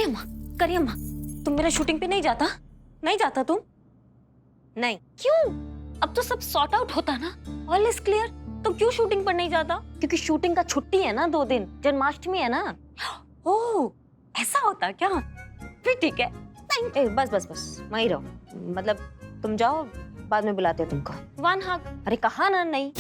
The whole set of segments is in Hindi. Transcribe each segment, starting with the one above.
करिए अम्मा, तुम मेरा शूटिंग पे नहीं जाता? नहीं जाता तुम? नहीं क्यों? अब तो सब सॉर्ट आउट होता ना, ऑल इज क्लियर। तुम क्यों शूटिंग पर नहीं जाता? क्योंकि शूटिंग का छुट्टी है ना 2 दिन, जन्माष्टमी है ना। ओह ऐसा होता क्या? फिर ठीक है। नहीं बस बस बस वहीं रहो, मतलब तुम जाओ, बाद में बुलाते हैं तुमको। वन हग। अरे कहा ना नहीं।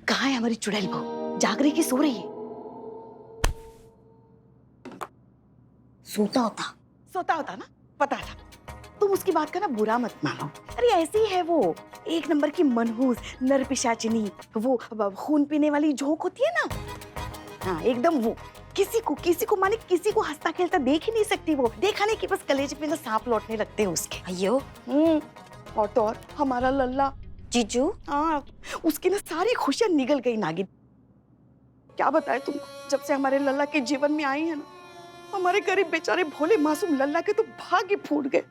कहाँ है हमारी चुड़ैल बहू? जाग रही कि सो रही है? सोता होता ना, पता था। तुम उसकी बात का ना बुरा मत मानो। अरे ऐसी है वो, एक नंबर की मनहूस नरपिशाचिनी, वो खून पीने वाली झोंक होती है ना, हाँ एकदम वो। किसी को माने किसी को हंसता खेलता देख ही नहीं सकती वो। देखा नहीं कि बस कलेजे पे ना सांप लौटने लगते हैं उसके। अयो और तो और हमारा लल्ला जीजू, हाँ, उसकी ना सारी खुशियां निगल गई नागिन। क्या बताए तुमको, जब से हमारे लल्ला के जीवन में आई है ना, हमारे गरीब बेचारे भोले मासूम लल्ला के तो भाग्य फूट गए।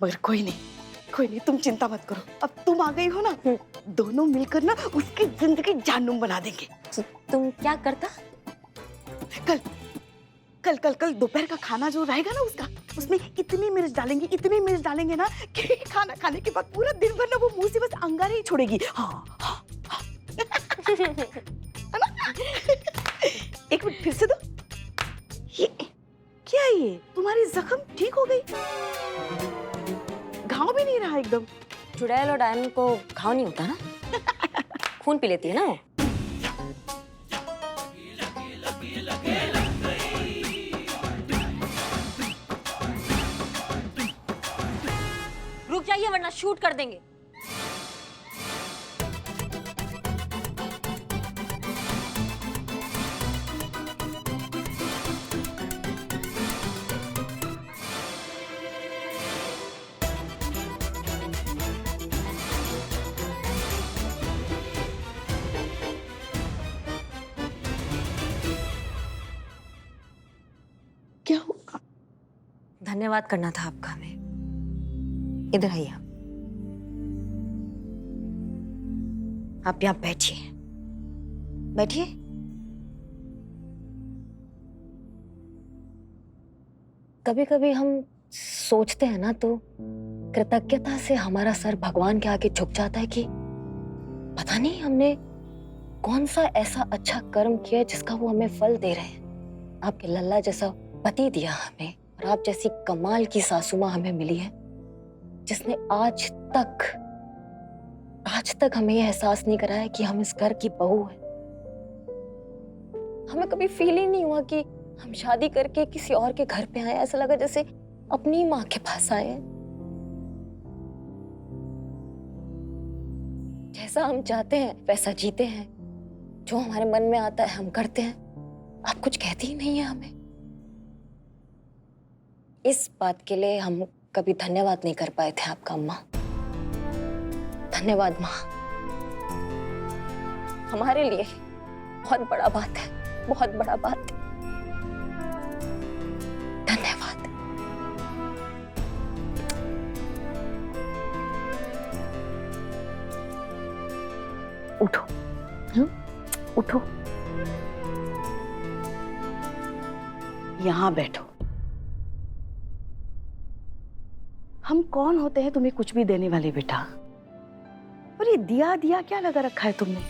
मगर कोई नहीं, तुम चिंता मत करो। अब तुम आ गई हो ना, दोनों मिलकर ना उसकी जिंदगी जानूम बना देंगे। तुम क्या करता? कल दोपहर का खाना जो रहेगा ना उसका, उसमें इतनी मिर्च डालेंगे ना कि खाना खाने के बाद पूरा दिन भर ना वो मुंह से बस अंगारे ही छोड़ेगी। हाँ, हाँ, हाँ। है ना? एक मिनट फिर से दो। ये क्या है ये? तुम्हारी जख्म ठीक हो गई? घाव भी नहीं रहा एकदम? चुड़ैल और डायन को घाव नहीं होता ना, खून पी लेती है ना वो। रुक जाइए वरना शूट कर देंगे। क्या हुआ? धन्यवाद करना था आपका हमें। इधर आइए आप यहाँ बैठिए, बैठिए। कभी कभी हम सोचते हैं ना तो कृतज्ञता से हमारा सर भगवान के आगे झुक जाता है कि पता नहीं हमने कौन सा ऐसा अच्छा कर्म किया जिसका वो हमें फल दे रहे हैं। आपके लल्ला जैसा पति दिया हमें, और आप जैसी कमाल की सासू माँ हमें मिली है जिसने आज तक हमें यह एहसास नहीं कराया कि हम इस घर की बहू हैं। हमें कभी फील ही नहीं हुआ कि हम शादी करके किसी और के घर पे आए। ऐसा लगा जैसे अपनी माँ के पास आए हैं। जैसा हम चाहते हैं वैसा जीते हैं, जो हमारे मन में आता है हम करते हैं। आप कुछ कहती ही नहीं है हमें। इस बात के लिए हम कभी धन्यवाद नहीं कर पाए थे आपका अम्मा। धन्यवाद माँ, हमारे लिए बहुत बड़ा बात है, बहुत बड़ा बात है। धन्यवाद। उठो, उठो, यहाँ बैठो। हम कौन होते हैं तुम्हें कुछ भी देने वाले बेटा? और ये दिया क्या लगा रखा है तुमने?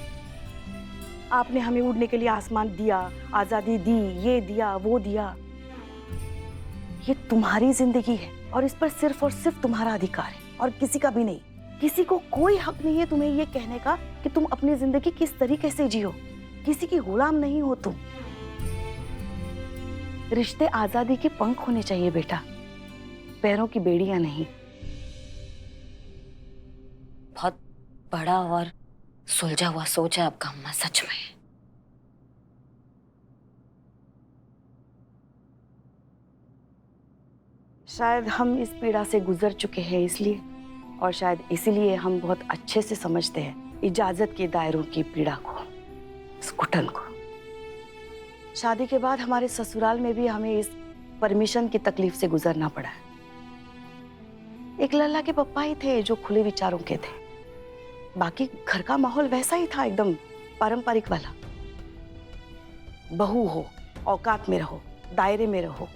आपने हमें उड़ने के लिए आसमान दिया, आजादी दी, ये दिया वो दिया। ये तुम्हारी जिंदगी है और इस पर सिर्फ और सिर्फ तुम्हारा अधिकार है और किसी का भी नहीं। किसी को कोई हक नहीं है तुम्हें ये कहने का कि तुम अपनी जिंदगी किस तरीके से जियो। किसी की गुलाम नहीं हो तुम। रिश्ते आजादी के पंख होने चाहिए बेटा, पैरों की बेड़ियां नहीं। बहुत बड़ा और सुलझा हुआ सोच है आपका अम्मा, सच में। शायद हम इस पीड़ा से गुजर चुके हैं इसलिए और शायद इसीलिए हम बहुत अच्छे से समझते हैं इजाजत के दायरों की पीड़ा को, इस घुटन को। शादी के बाद हमारे ससुराल में भी हमें इस परमिशन की तकलीफ से गुजरना पड़ा है। एक लल्ला के पप्पा ही थे जो खुले विचारों के थे, बाकी घर का माहौल वैसा ही था, एकदम पारंपरिक वाला। बहू हो, औकात में रहो, दायरे में रहो,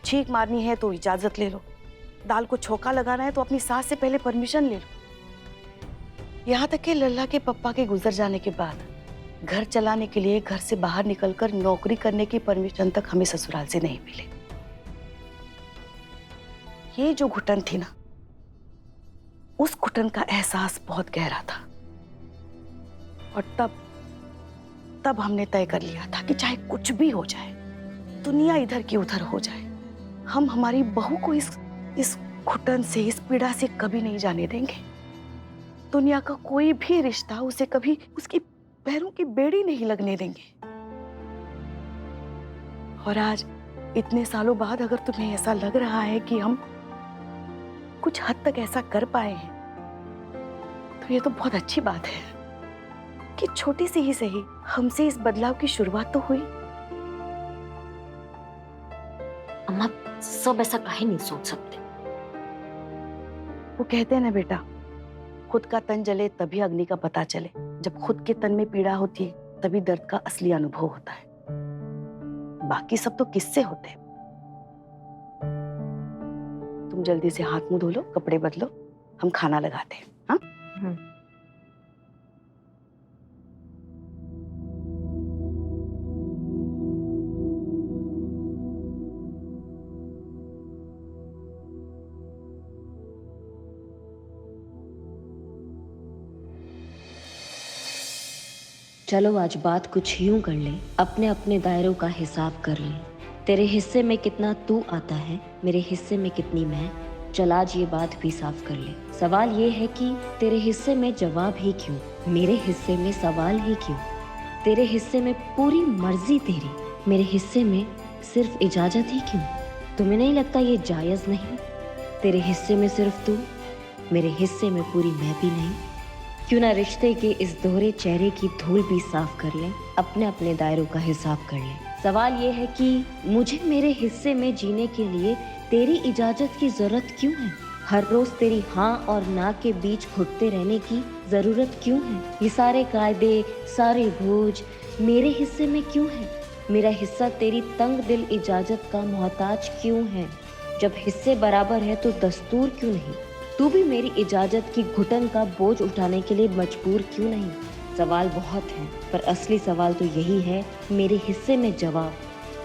छींक मारनी है तो इजाजत ले लो, दाल को छौंका लगाना है तो अपनी सास से पहले परमिशन ले लो। यहाँ तक कि लल्ला के पप्पा के गुजर जाने के बाद घर चलाने के लिए घर से बाहर निकलकर नौकरी करने की परमिशन तक हमें ससुराल से नहीं मिले। ये जो घुटन थी ना, उस घुटन का एहसास बहुत गहरा था। और तब हमने तय कर लिया था कि चाहे कुछ भी हो जाए, दुनिया इधर की उधर हो जाए, हम हमारी बहू को इस घुटन से, इस पीड़ा से कभी नहीं जाने देंगे। दुनिया का कोई भी रिश्ता उसे कभी उसकी पैरों की बेड़ी नहीं लगने देंगे। और आज इतने सालों बाद अगर तुम्हें ऐसा लग रहा है कि हम कुछ हद तक ऐसा कर पाए हैं, तो ये तो बहुत अच्छी बात है कि छोटी सी ही सही हमसे इस बदलाव की शुरुआत तो हुई। अम्मा, सब ऐसा काहे नहीं सोच सकते। वो कहते हैं ना बेटा, खुद का तन जले तभी अग्नि का पता चले। जब खुद के तन में पीड़ा होती है तभी दर्द का असली अनुभव होता है, बाकी सब तो किससे होते हैं। तुम जल्दी से हाथ मुंह धो लो, कपड़े बदलो, हम खाना लगाते हैं। हाँ? चलो आज बात कुछ यूं कर ले, अपने अपने दायरों का हिसाब कर ले। तेरे हिस्से में कितना तू आता है, मेरे हिस्से में कितनी मैं। चल आज ये बात भी साफ कर ले। सवाल ये है कि तेरे हिस्से में जवाब ही क्यों, मेरे हिस्से में सवाल ही क्यों। तेरे हिस्से में पूरी मर्जी तेरी, मेरे हिस्से में सिर्फ इजाजत ही क्यों। तुम्हें नहीं लगता ये जायज नहीं? तेरे हिस्से में सिर्फ तू, मेरे हिस्से में पूरी मैं भी नहीं। क्यों ना रिश्ते के इस दोहरे चेहरे की धूल भी साफ कर लें, अपने अपने दायरों का हिसाब कर लें। सवाल ये है कि मुझे मेरे हिस्से में जीने के लिए तेरी इजाजत की जरूरत क्यों है? हर रोज तेरी हाँ और ना के बीच घुटते रहने की जरूरत क्यों है? ये सारे कायदे, सारे बोझ मेरे हिस्से में क्यों है? मेरा हिस्सा तेरी तंग दिल इजाजत का मोहताज क्यों है? जब हिस्से बराबर है तो दस्तूर क्यों नहीं? तू भी मेरी इजाजत की घुटन का बोझ उठाने के लिए मजबूर क्यों नहीं? सवाल बहुत हैं, पर असली सवाल तो यही है, मेरे हिस्से में जवाब,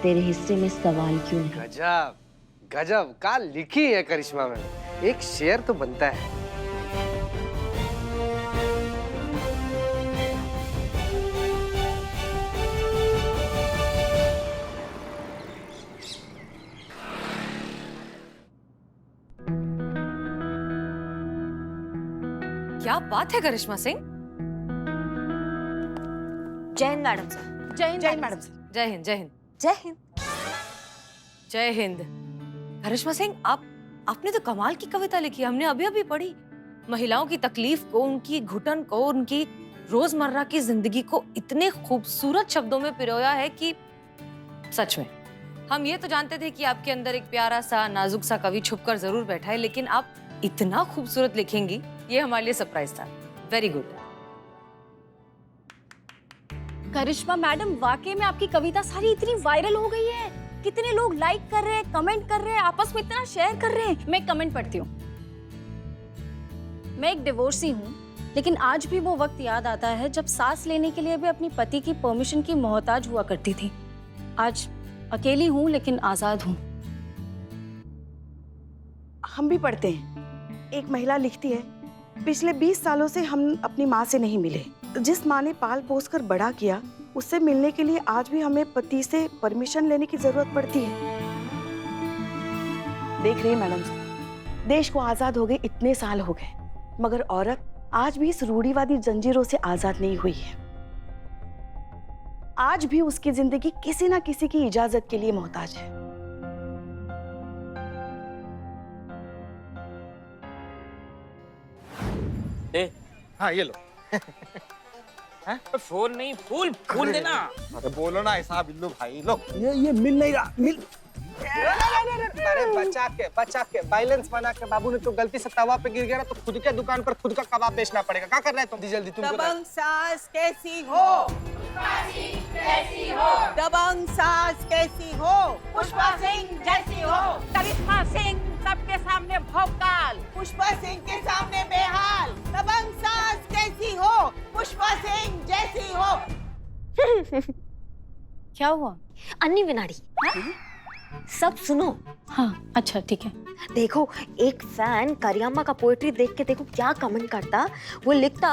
तेरे हिस्से में सवाल क्यों नहीं? गजब गजब का लिखी है करिश्मा में, एक शेर तो बनता है। क्या बात है करिश्मा सिंह। जय हिंद मैडम सर। जय हिंद मैडम सर। जय हिंद जय हिंद जय हिंद। जय हिंद। करिश्मा सिंह, आपने तो कमाल की कविता लिखी, हमने अभी अभी पढ़ी। महिलाओं की तकलीफ को, उनकी घुटन को, उनकी रोजमर्रा की जिंदगी को इतने खूबसूरत शब्दों में पिरोया है कि सच में हम ये तो जानते थे कि आपके अंदर एक प्यारा सा नाजुक सा कवि छुपकर जरूर बैठा है, लेकिन आप इतना खूबसूरत लिखेंगी ये हमारे लिए सरप्राइज था। Very good. करिश्मा मैडम, वाकई में आपकी कविता सारी इतनी वायरल हो गई है, कितने लोग लाइक कर रहे हैं, कमेंट कर रहे हैं, आपस में इतना शेयर कर रहे हैं। मैं कमेंट पढ़ती हूँ। मैं एक डिवोर्सी हूँ, लेकिन आज भी वो वक्त याद आता है जब सांस लेने के लिए भी अपनी पति की परमिशन की मोहताज हुआ करती थी। आज अकेली हूँ लेकिन आजाद हूँ। हम भी पढ़ते हैं। एक महिला लिखती है, पिछले 20 सालों से हम अपनी माँ से नहीं मिले। जिस माँ ने पाल पोस कर बड़ा किया, उससे मिलने के लिए आज भी हमें पति से परमिशन लेने की जरूरत पड़ती है। देख रही मैडम, देश को आजाद हो गए इतने साल हो गए, मगर औरत आज भी इस रूढ़िवादी जंजीरों से आजाद नहीं हुई है। आज भी उसकी जिंदगी किसी ना किसी की इजाजत के लिए मोहताज है। हाँ ये लो। फोन नहीं, फूल फूल देना। अरे बोलो ना ऐसा बिल्लू भाई, लो। ये मिल नहीं रहा, मिल। अरे बचा के बैलेंस बना के बाबू ने तो गलती से तवा पे गिर गया ना, तो खुद के दुकान पर खुद का कबाब बेचना पड़ेगा। क्या कर रहे हो तुम? जल्दी तुम। दबंग सास कैसी हो? दबंग सास कैसी हो? पुष्पा सिंह जैसी हो। करिश्मा सिंह सबके सामने भौकाल, पुष्पा सिंह के सामने बेहाल। दबंग सास कैसी हो? पुष्पा सिंह जैसी हो। क्या हुआ? अन्नी विनाड़ी, सब सुनो। हाँ अच्छा ठीक है। देखो, एक फैन करियम्मा का पोएट्री देख के देखो क्या कमेंट करता। वो लिखता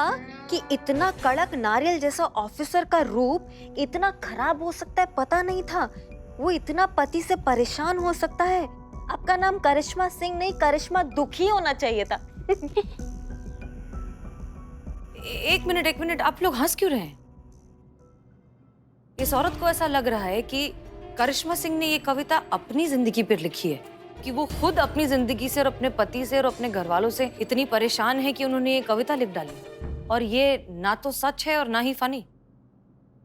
कि इतना कड़क नारियल जैसा ऑफिसर का रूप इतना खराब हो सकता है पता नहीं था। वो इतना पति से परेशान हो सकता है। आपका नाम करिश्मा सिंह नहीं, करिश्मा दुखी होना चाहिए था। एक मिनट, आप लोग हंस क्यों रहे हैं? इस औरत को ऐसा लग रहा है कि करिश्मा सिंह ने ये कविता अपनी जिंदगी पर लिखी है, कि वो खुद अपनी जिंदगी से और अपने पति से और अपने घर वालों से इतनी परेशान है कि उन्होंने ये कविता लिख डाली। और ये ना तो सच है और ना ही फनी।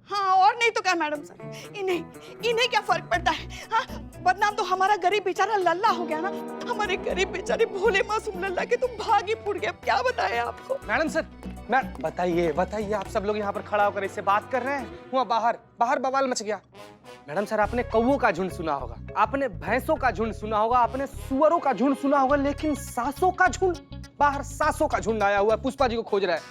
हाँ और नहीं तो क्या मैडम सर, इन्हें क्या फर्क पड़ता है? हाँ, बदनाम तो हमारा गरीब बेचारा लल्ला हो गया ना। हमारे गरीब बेचारे भोले मासूम लल्ला के तुम भागी फूट गए। अब क्या बताएं आपको? मैडम सर, बताइए आप सब लोग यहाँ पर खड़ा होकर इससे बात कर रहे हैं। वहाँ बाहर बवाल मच गया। मैडम सर, आपने कौवों का झुंड सुना होगा, आपने भैंसों का झुंड सुना होगा, आपने सुअरों का झुंड सुना होगा, लेकिन सासों का झुंड, बाहर सासों का झुंड आया हुआ है। पुष्पा जी को खोज रहा है।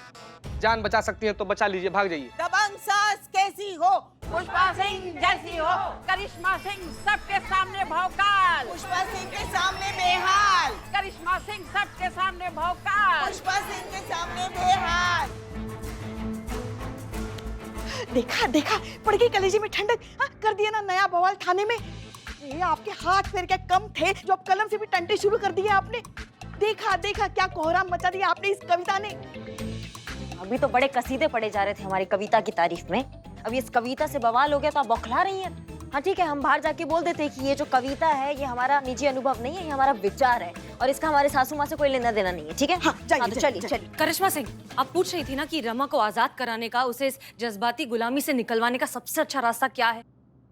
जान बचा सकती है तो बचा लीजिए, भाग जाइए। दबंग सास कैसी हो? पुष्पा सिंह जैसी हो। करिश्मा सिंह सबके सामने भौकाल, पुष्पा सिंह के सामने बेहाल। करिश्मा सिंह सबके सामने भौकाल, पुष्पा सिंह के सामने बेहाल। देखा पड़ गई कलेजे में ठंडक। हाँ, कर दिया ना नया बवाल थाने में। ये आपके हाथ पैर क्या कम थे जो अब कलम से भी टंटे शुरू कर दिए आपने? देखा क्या कोहराम मचा दिया आपने इस कविता ने। अभी तो बड़े कसीदे पड़े जा रहे थे हमारी कविता की तारीफ में। अब इस कविता से बवाल हो गया तो आप बौखला रही हैं। हाँ ठीक है, हम बाहर जाके बोल देते कि ये जो कविता है ये हमारा निजी अनुभव नहीं है, ये हमारा विचार है और इसका हमारे सासू माँ से कोई लेना देना नहीं है। ठीक है? हाँ, तो चलिए। करिश्मा सिंह, आप पूछ रही थी ना कि रमा को आजाद कराने का, उसे इस जज्बाती गुलामी से निकलवाने का सबसे अच्छा रास्ता क्या है?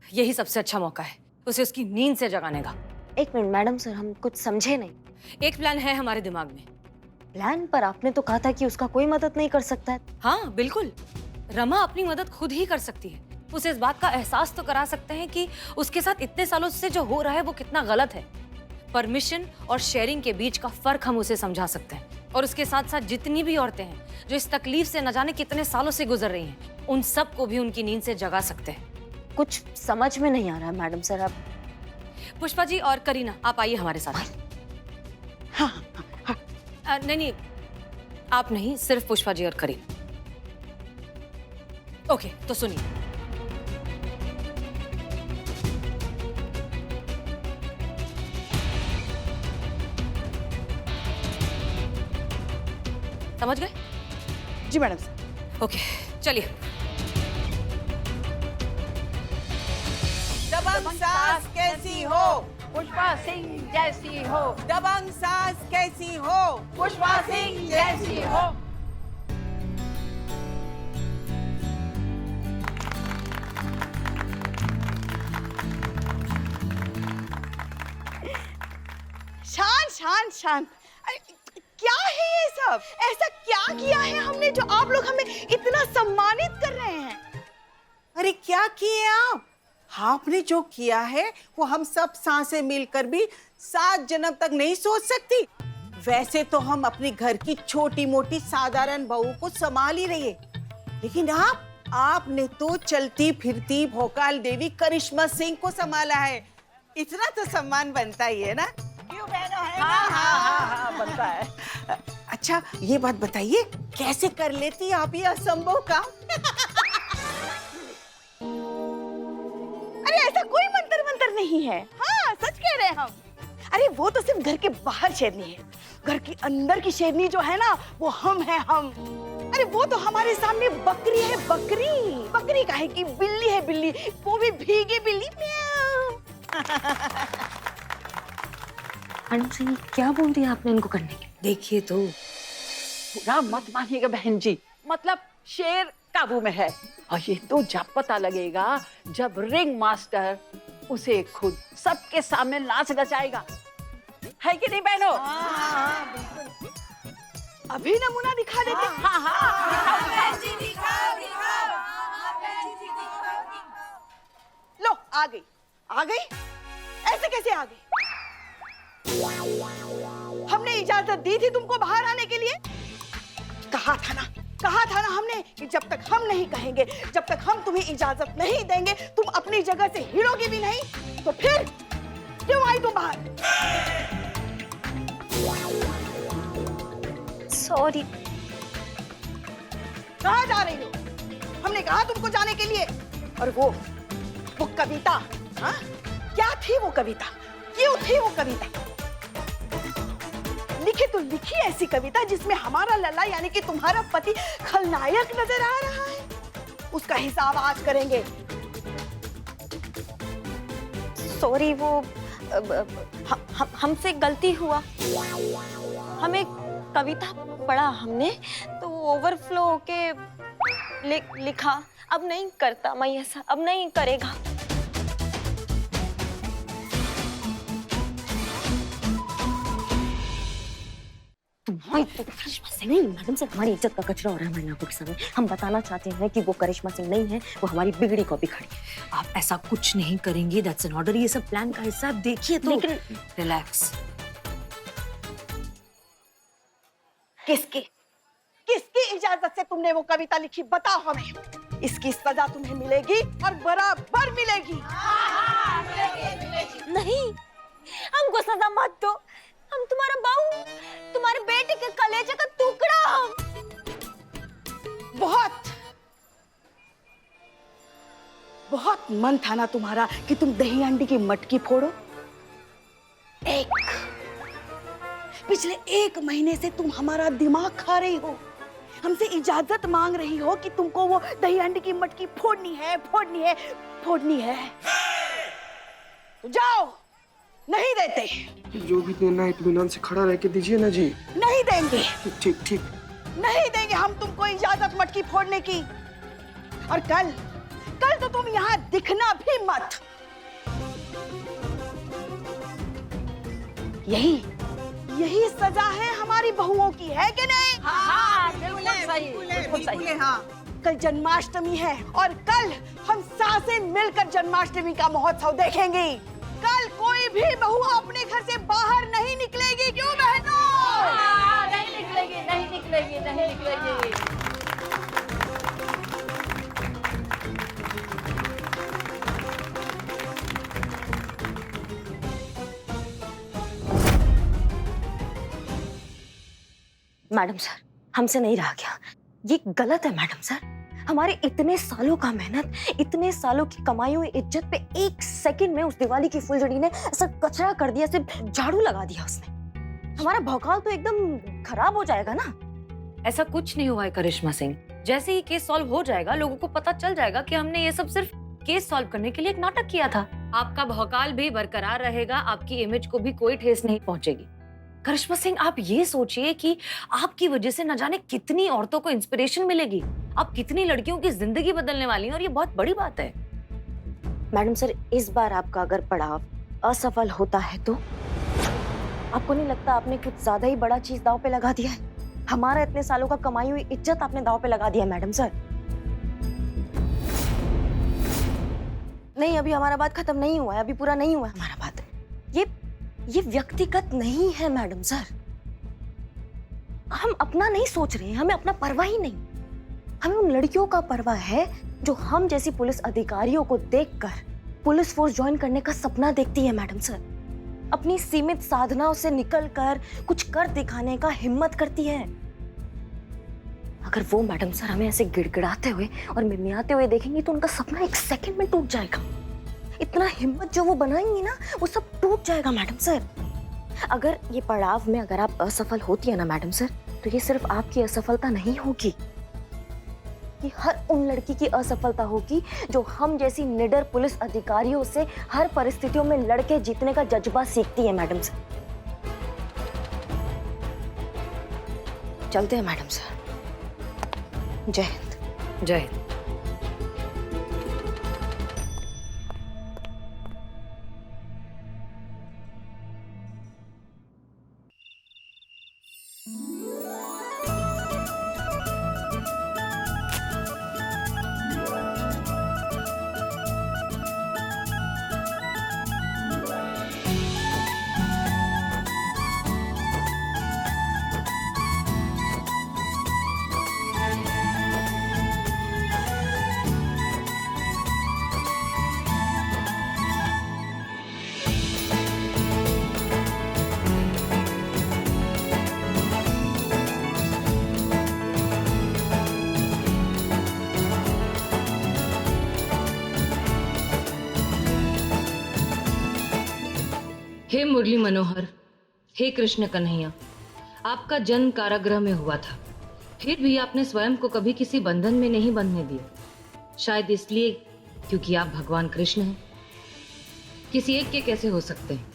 यही सबसे अच्छा मौका है उसे उसकी नींद से जगाने का। एक मिनट मैडम सर, हम कुछ समझे नहीं। एक प्लान है हमारे दिमाग में। प्लान? पर आपने तो कहा था कि उसका कोई मदद नहीं कर सकता है। हाँ बिल्कुल, रमा अपनी मदद खुद ही कर सकती है। उसे इस बात का एहसास तो करा सकते हैं कि उसके साथ इतने सालों से जो हो रहा है वो कितना गलत है। परमिशन और शेयरिंग के बीच का फर्क हम उसे समझा सकते हैं। और उसके साथ साथ जितनी भी औरतें हैं जो इस तकलीफ से न जाने कितने सालों से गुजर रही हैं, उन सब को भी उनकी नींद से जगा सकते हैं। कुछ समझ में नहीं आ रहा है मैडम सर। अब पुष्पा जी और करीना, आप आइए हमारे साथ। नहीं, आप नहीं, सिर्फ पुष्पा जी और करीना। ओके, तो सुनिए। समझ गए? जी मैडम सर। ओके, चलिए। दबंग सास कैसी हो? पुष्पा सिंह जैसी हो। दबंग सास कैसी हो? पुष्पा सिंह जैसी हो। शान। अरे, क्या है ये सब? ऐसा क्या किया है हमने जो आप लोग हमें इतना सम्मानित कर रहे हैं? अरे क्या किए आप? आपने जो किया है वो हम सब सांसें मिलकर भी 7 जन्म तक नहीं सोच सकती। वैसे तो हम अपने घर की छोटी मोटी साधारण बहू को संभाल ही रही है, लेकिन आपने तो चलती फिरती भोकाल देवी करिश्मा सिंह को संभाला है। इतना तो सम्मान बनता ही है ना? क्यों बहनों, है ना? हाँ, बनता है। अच्छा ये बात बताइए, कैसे कर लेती आप ये असंभव काम? अरे ऐसा कोई मंतर नहीं है। हाँ सच कह रहे हैं हम। अरे वो तो सिर्फ घर के बाहर शेरनी है, घर के अंदर की शेरनी जो है ना वो हम हैं हम। अरे वो तो हमारे सामने बकरी है, बकरी काहे की बिल्ली है, बिल्ली, वो भी भीगी बिल्ली। म्याऊ। मैडम सर, क्या बोल दिया आपने इनको करने के? देखिए तो, बुरा मत मानिएगा बहन जी, मतलब शेर काबू में है। और ये तो जब पता लगेगा जब रिंग मास्टर उसे खुद सबके सामने नाच नचाएगा, है कि नहीं बहनों? अभी नमूना दिखा देते। हाँ हाँ लो आ गई, आ गई, ऐसे कैसे आ गई? हमने इजाजत दी थी तुमको बाहर आने के लिए। कहा था ना हमने कि जब तक हम नहीं कहेंगे, जब तक हम तुम्हें इजाजत नहीं देंगे, तुम अपनी जगह से हिलोगे भी नहीं। तो फिर क्यों आई तुम बाहर? सॉरी। कहाँ जा रही हो? हमने कहा तुमको जाने के लिए। और वो कविता, हाँ? क्या थी वो कविता? क्यों थी वो कविता? लिखी तो लिखी ऐसी कविता जिसमें हमारा लल्ला यानी कि तुम्हारा पति खलनायक नजर आ रहा है। उसका हिसाब आज करेंगे। सॉरी, वो हमसे गलती हुआ। हमें कविता पढ़ा हमने तो ओवरफ्लो होके लिखा। अब नहीं करता मैं ऐसा, अब नहीं करेगा। नहीं मैडम सर, हमारी इज्जत का कचरा हो रहा है हमारी आंखों के सामने। हम बताना चाहते हैं कि वो करिश्मा सिंह नहीं है, वो हमारी बिगड़ी कॉपी खड़ी। आप ऐसा कुछ नहीं करेंगे, दैट्स एन ऑर्डर। ये सब प्लान का हिस्सा है, देखिए तो। लेकिन रिलैक्स। किसकी इजाजत से तुमने वो कविता लिखी? बताओ हमें। इसकी सजा तुम्हें मिलेगी और बराबर मिलेगी। नहीं, हमको सजा मत दो। हम तुम्हारा बहू, तुम्हारे बेटे के कलेजे का टुकड़ा हम। बहुत मन था ना तुम्हारा कि तुम दही अंडी की मटकी फोड़ो। पिछले 1 महीने से तुम हमारा दिमाग खा रही हो। हमसे इजाजत मांग रही हो कि तुमको वो दही अंडी की मटकी फोड़नी है। तो जाओ, नहीं देते। जो भी देना है इत्मीनान से खड़ा रह के दीजिए ना जी। नहीं देंगे। ठीक। नहीं देंगे हम तुमको इजाजत मटकी फोड़ने की। और कल तो तुम यहाँ दिखना भी मत। यही सजा है हमारी बहुओं की, है कि नहीं? हाँ, बिल्कुल सही। हाँ। कल जन्माष्टमी है और कल हम सासें मिलकर जन्माष्टमी का महोत्सव देखेंगे। कल कोई भी बहू अपने घर से बाहर नहीं निकलेगी, क्यों बहनों? नहीं निकलेगी। मैडम सर, हमसे नहीं रहा गया। ये गलत है मैडम सर। हमारे इतने सालों का मेहनत, इतने सालों की कमाई हुई इज्जत पे 1 सेकंड में उस दिवाली की फुलझड़ी ने ऐसा कचरा कर दिया, सिर्फ झाड़ू लगा दिया उसने। हमारा भौकाल तो एकदम खराब हो जाएगा ना। ऐसा कुछ नहीं हुआ है करिश्मा सिंह। जैसे ही केस सॉल्व हो जाएगा, लोगों को पता चल जाएगा कि हमने ये सब सिर्फ केस सॉल्व करने के लिए एक नाटक किया था। आपका भौकाल भी बरकरार रहेगा, आपकी इमेज को भी कोई ठेस नहीं पहुंचेगी। करिश्मा सिंह, आप ये सोचिए कि आपकी वजह से न जाने कितनी औरतों को इंस्पिरेशन मिलेगी, आप कितनी लड़कियों की जिंदगी बदलने वाली हैं, और ये बहुत बड़ी बात है। मैडम सर, इस बार आपका अगर पड़ाव असफल होता है तो आपको नहीं लगता आपने कुछ ज्यादा ही बड़ा चीज दांव पे लगा दिया है? हमारा इतने सालों का कमाई हुई इज्जत आपने दांव पे लगा दिया मैडम सर। नहीं, अभी हमारा बात खत्म नहीं हुआ है, अभी पूरा नहीं हुआ है हमारा बात। ये व्यक्तिगत नहीं है मैडम सर। हम अपना नहीं सोच रहे हैं, हमें अपना परवाह ही नहीं। हमें उन लड़कियों का परवाह है जो हम जैसी पुलिस अधिकारियों को देखकर पुलिस फोर्स ज्वाइन करने का सपना देखती है मैडम सर। अपनी सीमित साधनाओं से निकलकर कुछ कर दिखाने का हिम्मत करती है। अगर वो मैडम सर हमें ऐसे गिड़गिड़ाते हुए और मिमियाते हुए देखेंगी तो उनका सपना 1 सेकंड में टूट जाएगा। इतना हिम्मत जो वो बनाएंगी ना, वो सब टूट जाएगा मैडम सर। अगर ये पड़ाव में अगर आप असफल होती है ना मैडम सर, तो ये सिर्फ आपकी असफलता नहीं होगी, ये हर उन लड़की की असफलता होगी जो हम जैसी निडर पुलिस अधिकारियों से हर परिस्थितियों में लड़के जीतने का जज्बा सीखती है मैडम सर। चलते हैं मैडम सर। जय हिंद। जय हिंद। हे मुरली मनोहर, हे कृष्ण कन्हैया, आपका जन्म कारागृह में हुआ था, फिर भी आपने स्वयं को कभी किसी बंधन में नहीं बंधने दिया। शायद इसलिए क्योंकि आप भगवान कृष्ण हैं। किसी एक के कैसे हो सकते हैं?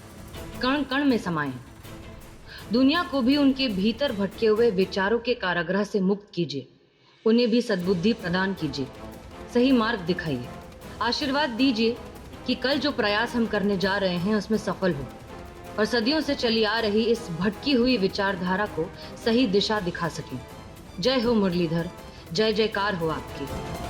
कण कण में समाये हैं। दुनिया को भी उनके भीतर भटके हुए विचारों के कारागृह से मुक्त कीजिए। उन्हें भी सद्बुद्धि प्रदान कीजिए, सही मार्ग दिखाइए। आशीर्वाद दीजिए कि कल जो प्रयास हम करने जा रहे हैं उसमें सफल हो और सदियों से चली आ रही इस भटकी हुई विचारधारा को सही दिशा दिखा सकें। जय हो मुरलीधर, जय जयकार हो आपकी।